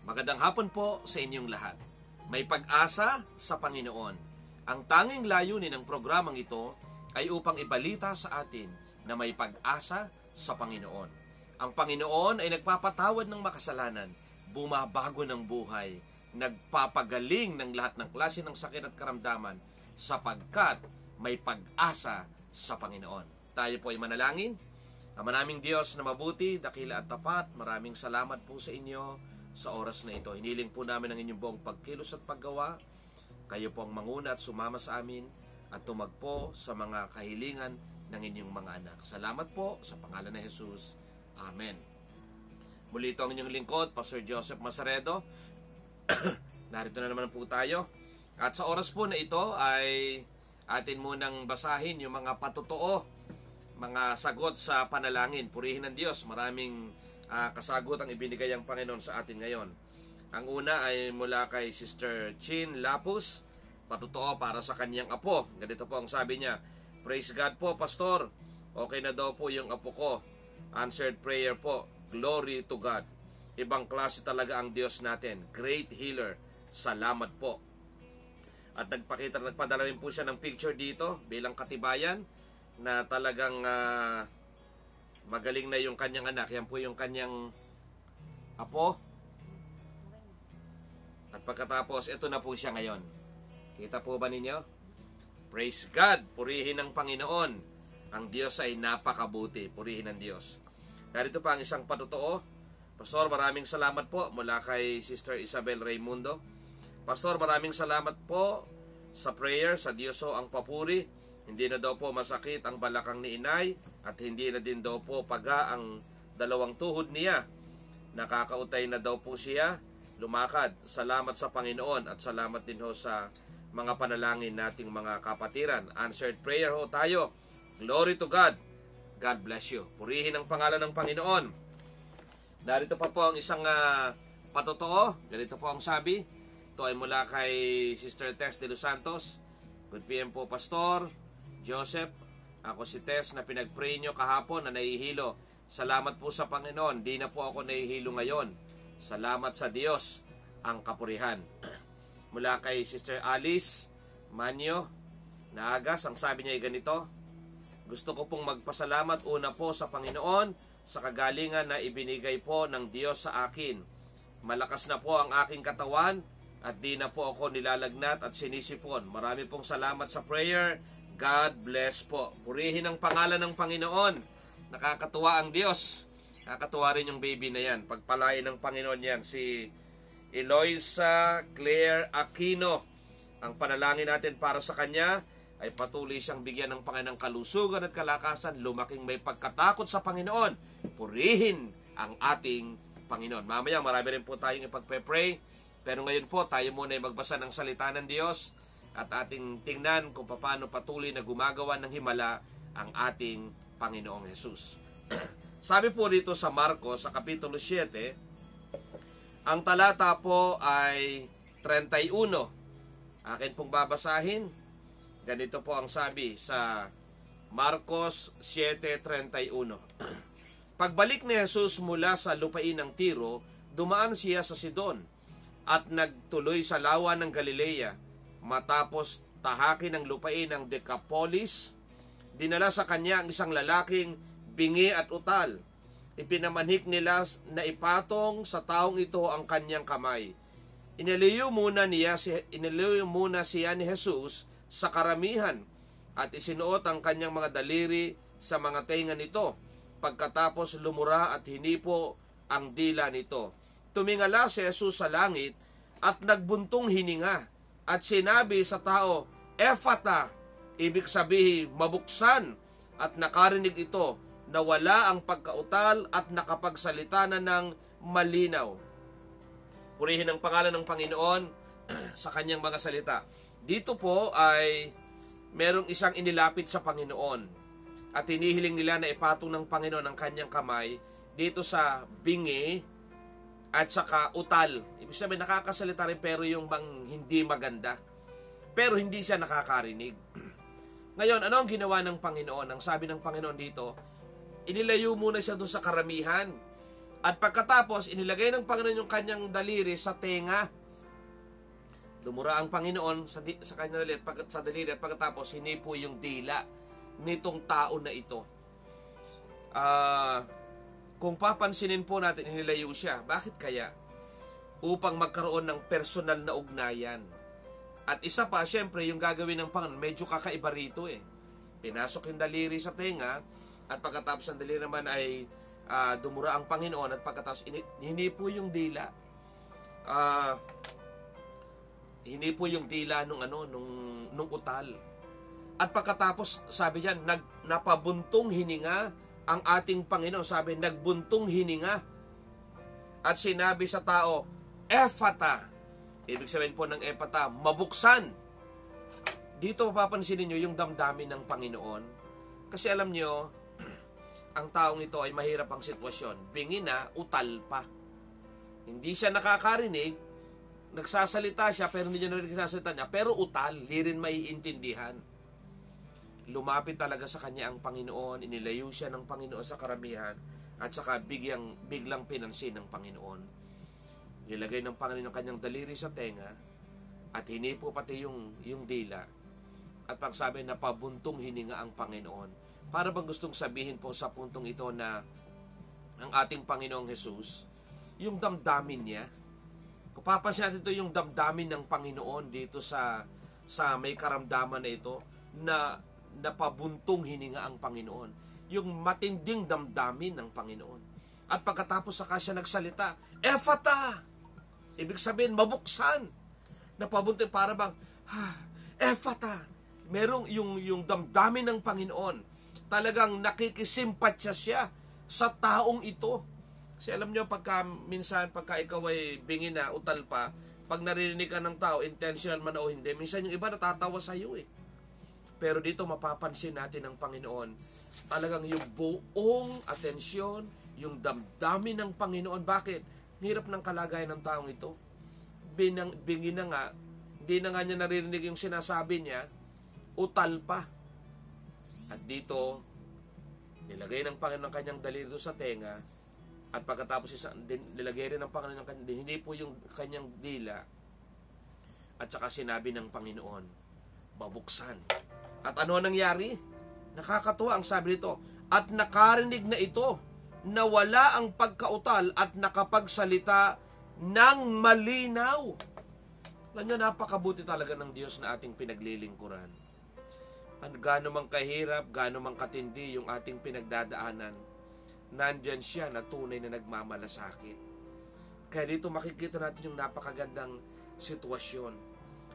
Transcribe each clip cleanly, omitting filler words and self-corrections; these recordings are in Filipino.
Magandang hapon po sa inyong lahat. May pag-asa sa Panginoon. Ang tanging layunin ng programang ito ay upang ibalita sa atin na may pag-asa sa Panginoon. Ang Panginoon ay nagpapatawad ng makasalanan, bumabago ng buhay, nagpapagaling ng lahat ng klase ng sakit at karamdaman sapagkat may pag-asa sa Panginoon. Tayo po ay manalangin. Ama naming Diyos na mabuti, dakila at tapat, maraming salamat po sa inyo sa oras na ito. Hiniling po namin ang inyong buong pagkilos at paggawa. Kayo po ang manguna at sumama sa amin at tumagpo sa mga kahilingan ng inyong mga anak. Salamat po sa pangalan ni Jesus. Amen. Muli ito ang inyong lingkod, Pastor Joseph Masaredo. Narito na naman po tayo. At sa oras po na ito ay atin munang basahin yung mga patotoo, mga sagot sa panalangin. Purihin ng Diyos. Maraming kasagot ang ibinigay ang Panginoon sa atin ngayon. Ang una ay mula kay Sister Chin Lapus. Patotoo para sa kanyang apo. Ganito po ang sabi niya. Praise God po, Pastor. Okay na daw po yung apo ko. Answered prayer po. Glory to God. Ibang klase talaga ang Diyos natin. Great healer. Salamat po. At nagpadala rin po siya ng picture dito bilang katibayan na talagang magaling na yung kanyang anak. Yan po yung kanyang apo. At pagkatapos, ito na po siya ngayon. Kita po ba ninyo? Praise God! Purihin ng Panginoon. Ang Diyos ay napakabuti. Purihin ng Diyos. Narito pa ang isang patotoo. Pastor, maraming salamat po mula kay Sister Isabel Raimundo. Pastor, maraming salamat po sa prayer. Sa Diyos ang papuri. Hindi na daw po masakit ang balakang ni inay at hindi na din daw po paga ang dalawang tuhod niya. Nakakautay na daw po siya lumakad. Salamat sa Panginoon at salamat din ho sa mga panalangin nating mga kapatiran. Answered prayer ho tayo. Glory to God. God bless you. Purihin ang pangalan ng Panginoon. Narito pa po ang isang patotoo. Ganito po ang sabi. Ito ay mula kay Sister Tess de los Santos. Good PM po, Pastor Joseph. Ako si Tess na pinag-pray nyo kahapon na nahihilo. Salamat po sa Panginoon. Di na po ako nahihilo ngayon. Salamat sa Diyos ang kapurihan. Mula kay Sister Alice Manyo Naagas, ang sabi niya ay ganito. Gusto ko pong magpasalamat una po sa Panginoon sa kagalingan na ibinigay po ng Diyos sa akin. Malakas na po ang aking katawan at di na po ako nilalagnat at sinisipon. Marami pong salamat sa prayer. God bless po. Purihin ang pangalan ng Panginoon. Nakakatuwa ang Diyos. Nakakatuwa rin yung baby na yan. Pagpalain ng Panginoon yan. Si Eloisa Claire Aquino. Ang panalangin natin para sa kanya ay patuloy siyang bigyan ng Panginoon kalusugan at kalakasan. Lumaking may pagkatakot sa Panginoon. Purihin ang ating Panginoon. Mamaya marami rin po tayong ipagpe-pray. Pero ngayon po tayo muna ay magbasa ng salita ng Diyos at ating tingnan kung paano patuloy na gumagawa ng himala ang ating Panginoong Hesus. Sabi po dito sa Marcos sa Kapitulo 7, ang talata po ay 31. Akin pong babasahin. Ganito po ang sabi sa Marcos 7:31. Pagbalik ni Jesus mula sa lupain ng Tiro, dumaan siya sa Sidon at nagtuloy sa lawa ng Galilea. Matapos tahakin ang lupain ng Decapolis, dinala sa kanya ang isang lalaking bingi at utal. Ipinamanhik nila na ipatong sa taong ito ang kanyang kamay. Iniliyo muna siya ni Jesus sa karamihan at isinuot ang kanyang mga daliri sa mga tenga nito. Pagkatapos lumura at hinipo ang dila nito. Tumingala si Jesus sa langit at nagbuntong hininga. At sinabi sa tao, Ephata, ibig sabihin mabuksan, at nakarinig ito na wala ang pagkautal at nakapagsalita na ng malinaw. Purihin ang pangalan ng Panginoon sa kanyang mga salita. Dito po ay merong isang inilapit sa Panginoon at hinihiling nila na ipatong ng Panginoon ang kanyang kamay dito sa bingi at saka utal. Ibig sabihin nakakasalita rin pero yung bang hindi maganda. Pero hindi siya nakakarinig. Ngayon, ano ang ginawa ng Panginoon? Ang sabi ng Panginoon dito, inilayo muna siya doon sa karamihan At pagkatapos, inilagay ng Panginoon yung kanyang daliri sa tenga. Dumura ang Panginoon sa kanyang daliri sa daliri at pagkatapos, hinipo yung dila nitong tao na ito. Kung papansinin po natin, inilayo siya. Bakit kaya? Upang magkaroon ng personal na ugnayan. At isa pa, syempre, yung gagawin ng Panginoon, medyo kakaiba rito eh. Pinasok yung daliri sa tenga, at pagkatapos ng daliri naman ay dumura ang Panginoon, at pagkatapos hinipo yung dila. Hinipo yung dila nung utal. At pagkatapos, sabi diyan, napabuntong hininga ang ating Panginoon. Sabi, nagbuntong hininga. At sinabi sa tao, Ephata. Ibig sabihin po ng Ephata, mabuksan. Dito mapapansin niyo yung damdamin ng Panginoon. Kasi alam niyo, ang taong ito ay mahirap ang sitwasyon. Bingi na, utal pa. Hindi siya nakakarinig, nagsasalita siya, pero hindi niya narinig nagsasalita niya, pero utal, di rin maiintindihan. Lumapit talaga sa kanya ang Panginoon, inilayo siya ng Panginoon sa karamihan, at saka biglang pinansin ng Panginoon. Nilagay ng Panginoon kanyang daliri sa tenga, at hinipo pati yung dila. At pagsabi na pabuntong hininga ang Panginoon. Para bang gustong sabihin po sa puntong ito na ang ating Panginoong Jesus, yung damdamin niya, kung papansin natin ito, yung damdamin ng Panginoon dito sa may karamdaman na ito, na napabuntong hininga ang Panginoon. Yung matinding damdamin ng Panginoon. At pagkatapos saka siya nagsalita, Ephata! Ibig sabihin, mabuksan. Napabuntong para bang, Ephata! Merong yung damdamin ng Panginoon. Talagang nakikisimpatya siya sa taong ito. Kasi alam nyo, minsan pagka ikaw ay bingi na, utal pa, pag naririnig ka ng tao, intentional man o hindi, minsan yung iba natatawa sa iyo eh. Pero dito mapapansin natin ng Panginoon, talagang yung buong atensyon, yung damdamin ng Panginoon. Bakit? Hirap ng kalagayan ng taong ito. Bingi na nga, hindi na nga niya naririnig yung sinasabi niya, utal pa. At dito, nilagay ng Panginoon kanyang daliri sa tenga, at pagkatapos nilagay rin ng Panginoon hindi po yung kanyang dila, at saka sinabi ng Panginoon, babuksan. At ano nangyari? Nakakatuwa ang sabi nito, at nakarinig na ito na wala ang pagkautal at nakapagsalita ng malinaw. Alam nyo, napakabuti talaga ng Diyos na ating pinaglilingkuran. At gaano mang kahirap, gaano mang katindi yung ating pinagdadaanan, nandyan siya na tunay na nagmamalasakit. Kaya dito makikita natin yung napakagandang sitwasyon.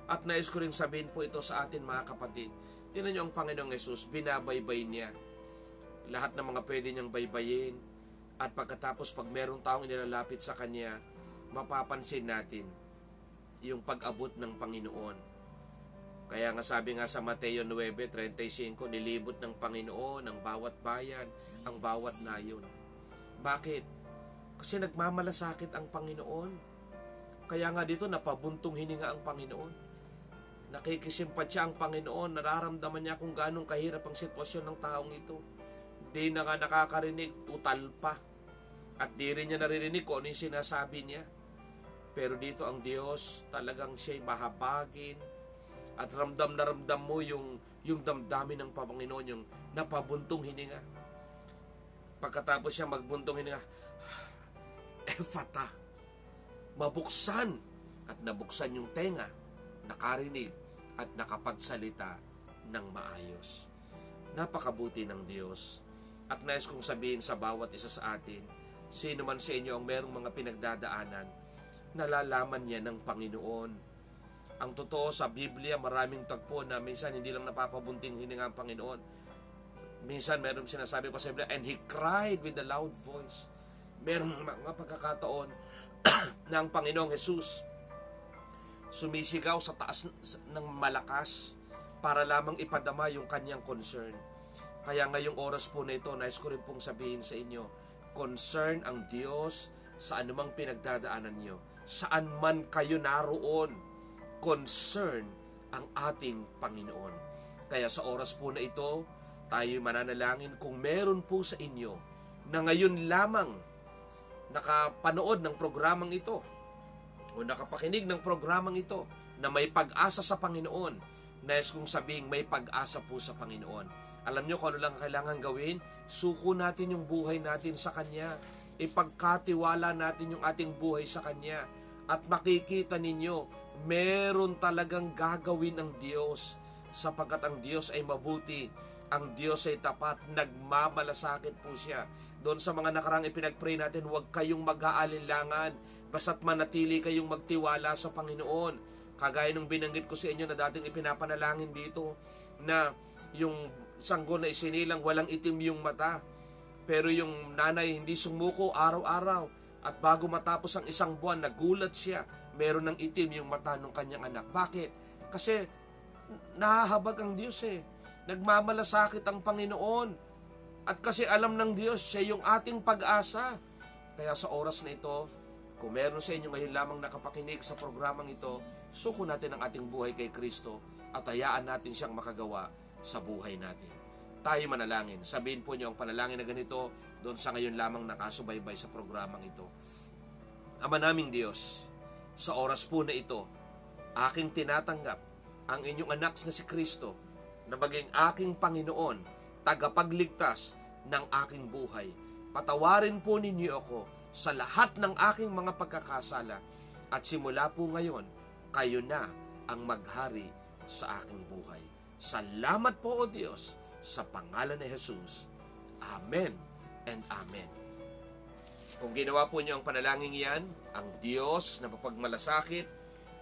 At nais ko rin sabihin po ito sa atin mga kapatid. Tingnan niyo ang Panginoong Jesus, binabaybay niya lahat ng mga pwede niyang baybayin. At pagkatapos pag merong taong inilalapit sa Kanya, mapapansin natin yung pag-abot ng Panginoon. Kaya nga sabi nga sa Mateo 9:35, nilibot ng Panginoon ang bawat bayan, ang bawat nayon. Bakit? Kasi nagmamalasakit ang Panginoon. Kaya nga dito napabuntong hininga ang Panginoon. Nakikisimpatya ang Panginoon, nararamdaman niya kung ganong kahirap ang sitwasyon ng taong ito. Di na nga nakakarinig, utal pa. At di rin niya naririnig kung ano yung sinasabi niya. Pero dito ang Diyos, talagang siya'y mahabagin. At ramdam na ramdam mo yung damdamin ng Panginoon, yung napabuntong hininga. Pagkatapos siya magbuntong hininga, Ephata, mabuksan. At nabuksan yung tenga, nakarinig, at nakapagsalita ng maayos. Napakabuti ng Diyos. At nais kong sabihin sa bawat isa sa atin, sino man sa inyo ang merong mga pinagdadaanan, nalalaman niya ng Panginoon. Ang totoo sa Biblia, maraming tagpo na minsan hindi lang napapabunting hininga ang Panginoon. Minsan meron sinasabi pa sa Biblia, and He cried with a loud voice. Merong mga pagkakataon na ang Panginoong Jesus sumisigaw sa taas ng malakas para lamang ipadama yung kanyang concern. Kaya ngayong oras po na ito, nais ko rin pong sabihin sa inyo, concern ang Diyos sa anumang pinagdadaanan nyo. Saan man kayo naroon, concern ang ating Panginoon. Kaya sa oras po na ito, tayo mananalangin kung meron po sa inyo na ngayon lamang nakapanood ng programang ito o nakapakinig ng programang ito na may pag-asa sa Panginoon, nais kong sabihing may pag-asa po sa Panginoon. Alam nyo kung ano lang kailangan gawin? Suko natin yung buhay natin sa Kanya. Ipagkatiwala natin yung ating buhay sa Kanya. At makikita ninyo, meron talagang gagawin ang Diyos. Sapagkat ang Diyos ay mabuti. Ang Diyos ay tapat. Nagmamalasakit po siya. Doon sa mga nakarang ipinag-pray natin, huwag kayong mag-aalinlangan. Basta't manatili kayong magtiwala sa Panginoon. Kagaya nung binanggit ko sa inyo na dating ipinapanalangin dito, na yung sanggol na isinilang walang itim yung mata. Pero yung nanay hindi sumuko araw-araw. At bago matapos ang isang buwan, nagulat siya. Meron ng itim yung mata ng kanyang anak. Bakit? Kasi nahahabag ang Diyos Nagmamalasakit ang Panginoon. At kasi alam ng Diyos, siya yung ating pag-asa. Kaya sa oras na ito, kung meron sa inyo ngayon lamang nakapakinig sa programang ito, suko natin ang ating buhay kay Kristo at hayaan natin siyang makagawa sa buhay natin. Tayo manalangin. Sabihin po niyo ang panalangin na ganito doon sa ngayon lamang nakasubaybay sa programang ito. Ama naming Diyos, sa oras po na ito, aking tinatanggap ang inyong anak na si Kristo na maging aking Panginoon, tagapagligtas ng aking buhay. Patawarin po ninyo ako sa lahat ng aking mga pagkakasala at simula po ngayon, kayo na ang maghari sa aking buhay. Salamat po o Diyos sa pangalan ni Jesus. Amen and Amen. Kung ginawa po niyo ang panalangin yan, ang Diyos na mapagmalasakit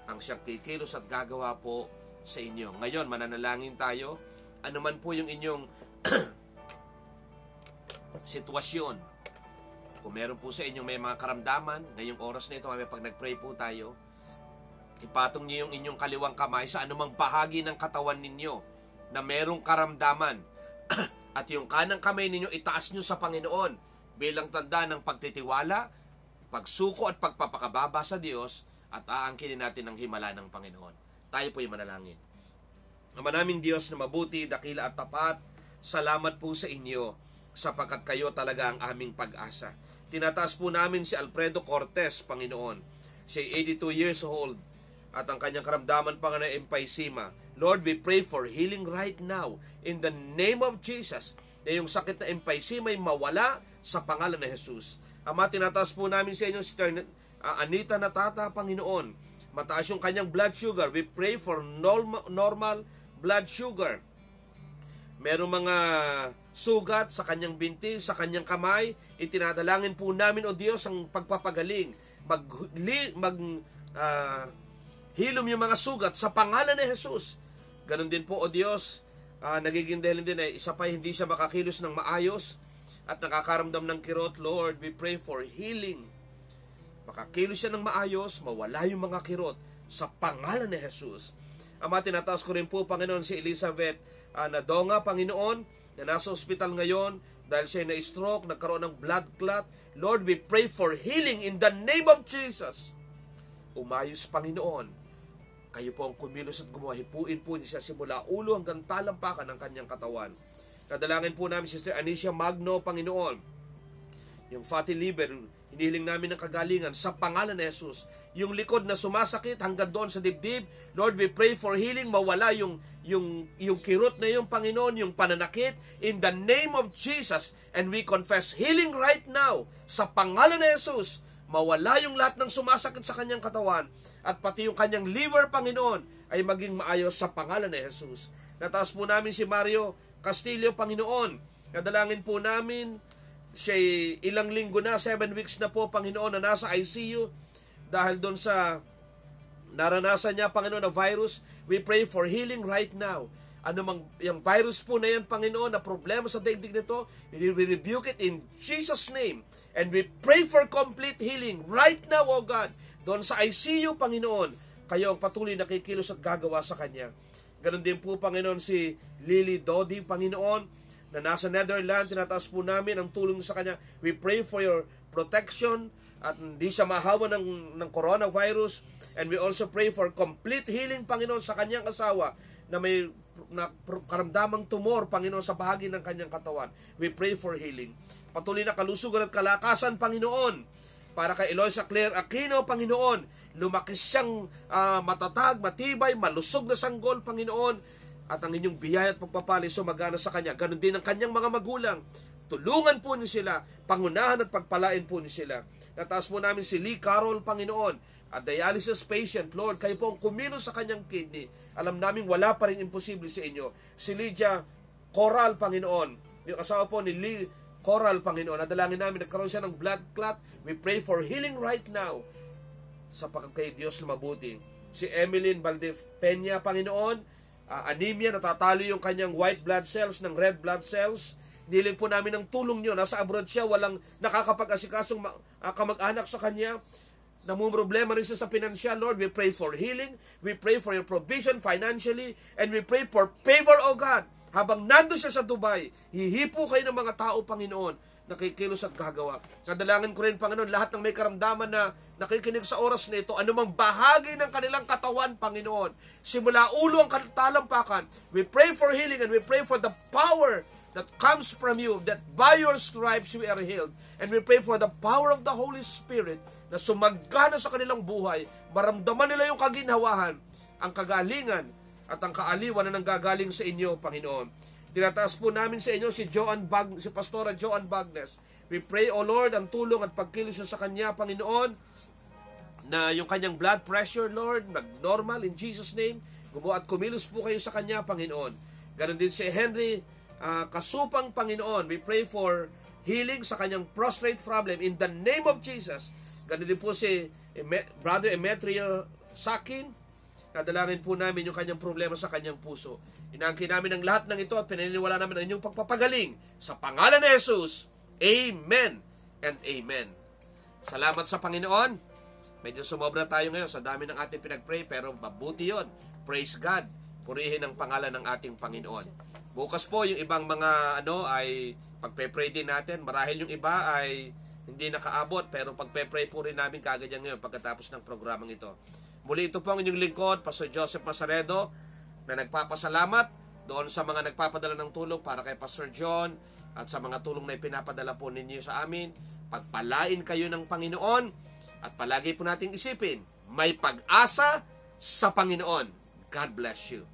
ang siyang kikilos at gagawa po sa inyo. Ngayon, mananalangin tayo. Ano man po yung inyong sitwasyon. Kung meron po sa inyong may mga karamdaman, ngayong oras na ito, pag nag-pray po tayo, ipatong niyo yung inyong kaliwang kamay sa anumang bahagi ng katawan ninyo na merong karamdaman. At yung kanang kamay ninyo, itaas nyo sa Panginoon bilang tanda ng pagtitiwala, pagsuko at pagpapakababa sa Diyos at aangkinin natin ang himala ng Panginoon. Tayo po yung manalangin. Ama naming Diyos na mabuti, dakila at tapat, salamat po sa inyo sapagkat kayo talaga ang aming pag-asa. Tinataas po namin si Alfredo Cortez, Panginoon. Siya 82 years old at ang kanyang karamdaman pa nga na emphysema. Lord, we pray for healing right now in the name of Jesus. Na yung sakit na emphysema ay mawala sa pangalan ng Jesus. Ama, tinataas po namin sa inyo si Anita Natata, Panginoon. Mataas yung kanyang blood sugar. We pray for normal blood sugar. Merong mga sugat sa kanyang binti, sa kanyang kamay. Itinadalangin po namin, O Diyos, ang pagpapagaling. Hilom yung mga sugat sa pangalan ni Jesus. Ganon din po, O Diyos, nagiging dahil din ay isa pa hindi siya makakilos ng maayos at nakakaramdam ng kirot. Lord, we pray for healing. Makakilos siya ng maayos, mawala yung mga kirot sa pangalan ni Jesus. Ama, tinataas ko rin po, Panginoon, si Elizabeth Nadonga, Panginoon, na nasa ospital ngayon dahil siya na-stroke, nagkaroon ng blood clot. Lord, we pray for healing in the name of Jesus. Umayos, Panginoon. Kayo po ang kumilos at gumawa. Hipuin po niya simula ulo hanggang talampakan ng kanyang katawan. Kadalangin po namin, Sister Anicia Magno, Panginoon. Yung fatty liver, hinihiling namin ng kagalingan sa pangalan ni Jesus. Yung likod na sumasakit hanggang doon sa dibdib, Lord, we pray for healing. Mawala yung kirot na yung Panginoon, yung pananakit, in the name of Jesus. And we confess healing right now sa pangalan ni Jesus. Mawala yung lahat ng sumasakit sa kanyang katawan at pati yung kanyang liver, Panginoon, ay maging maayos sa pangalan ni Jesus. Nataas po namin si Mario Castillo, Panginoon. Kadalangin po namin, siya ilang linggo na, 7 weeks na po, Panginoon, na nasa ICU dahil doon sa naranasan niya, Panginoon, na virus. We pray for healing right now. Ano mang yung virus po na yan, Panginoon, na problema sa daigdig nito, we rebuke it in Jesus' name. And we pray for complete healing right now, O God. Doon sa ICU, Panginoon, kayo ang patuloy na kikilos at gagawa sa kanya. Ganon din po, Panginoon, si Lily Dodi, Panginoon, na nasa Netherlands. Tinataas po namin ang tulong sa kanya. We pray for your protection at hindi siya mahawa ng coronavirus. And we also pray for complete healing, Panginoon, sa kanyang asawa na may karamdamang tumor, Panginoon, sa bahagi ng kanyang katawan. We pray for healing. Patuloy na kalusugan at kalakasan, Panginoon, para kay Eloisa Claire Aquino, Panginoon. Lumaki siyang matatag, matibay, malusog na sanggol, Panginoon. At ang inyong biyaya at pagpapali sumagana sa kanya. Ganon din ang kanyang mga magulang. Tulungan po niyo sila, pangunahan at pagpalain po niyo sila. Nataas po namin si Lee Carol, Panginoon, at dialysis patient. Lord, kayo po ang kumilos sa kanyang kidney. Alam namin wala pa rin imposible sa inyo. Si Lydia Coral, Panginoon, yung asawa po ni Lee Coral, Panginoon, nadalangin namin, nagkaroon siya ng blood clot. We pray for healing right now sa pagkakay Diyos na mabuti. Si Emeline Valdepeña, Panginoon, anemia, natatalo yung kanyang white blood cells ng red blood cells. Niling po namin ng tulong nyo. Nasa abroad siya, walang nakakapag-asikasong kamag-anak sa kanya. Namumroblema rin siya sa pinansyal. Lord, we pray for healing. We pray for your provision financially. And we pray for favor, O God. Habang nando siya sa Dubai, hihipo kayo ng mga tao, Panginoon, nakikilos at gagawa. Kadalangin ko rin, Panginoon, lahat ng may karamdaman na nakikinig sa oras na ito, anumang bahagi ng kanilang katawan, Panginoon, simula ulo ang talampakan, we pray for healing and we pray for the power that comes from you, that by your stripes we are healed. And we pray for the power of the Holy Spirit na sumagana sa kanilang buhay, maramdaman nila yung kaginhawahan, ang kagalingan, at ang kaaliwan na nanggagaling sa inyo, Panginoon. Tinataas po namin sa inyo si Pastora Joan Bagnes. We pray, O Lord, ang tulong at pagkilos sa kanya, Panginoon, na yung kanyang blood pressure, Lord, mag-normal in Jesus' name. Gumawa at kumilos po kayo sa kanya, Panginoon. Ganon din si Henry Kasupang, Panginoon. We pray for healing sa kanyang prostate problem in the name of Jesus. Ganon din po si Brother Emetrio Sakin. Nadalangin po namin yung kanyang problema sa kanyang puso. Inaangkin namin ang lahat ng ito at pinaniniwala namin ang inyong pagpapagaling. Sa pangalan ni Jesus, Amen and Amen. Salamat sa Panginoon. Medyo sumobra tayo ngayon sa dami ng ating pinagpray, pero mabuti yun. Praise God. Purihin ang pangalan ng ating Panginoon. Bukas po yung ibang mga ay pagpe-pray din natin. Marahil yung iba ay hindi nakaabot, pero pagpe-pray po rin namin kaagad yan ngayon pagkatapos ng programang ito. Muli ito po ang inyong lingkod, Pastor Joseph Masaredo, na nagpapasalamat doon sa mga nagpapadala ng tulong para kay Pastor John at sa mga tulong na ipinapadala po ninyo sa amin. Pagpalain kayo ng Panginoon at palagi po nating isipin, may pag-asa sa Panginoon. God bless you.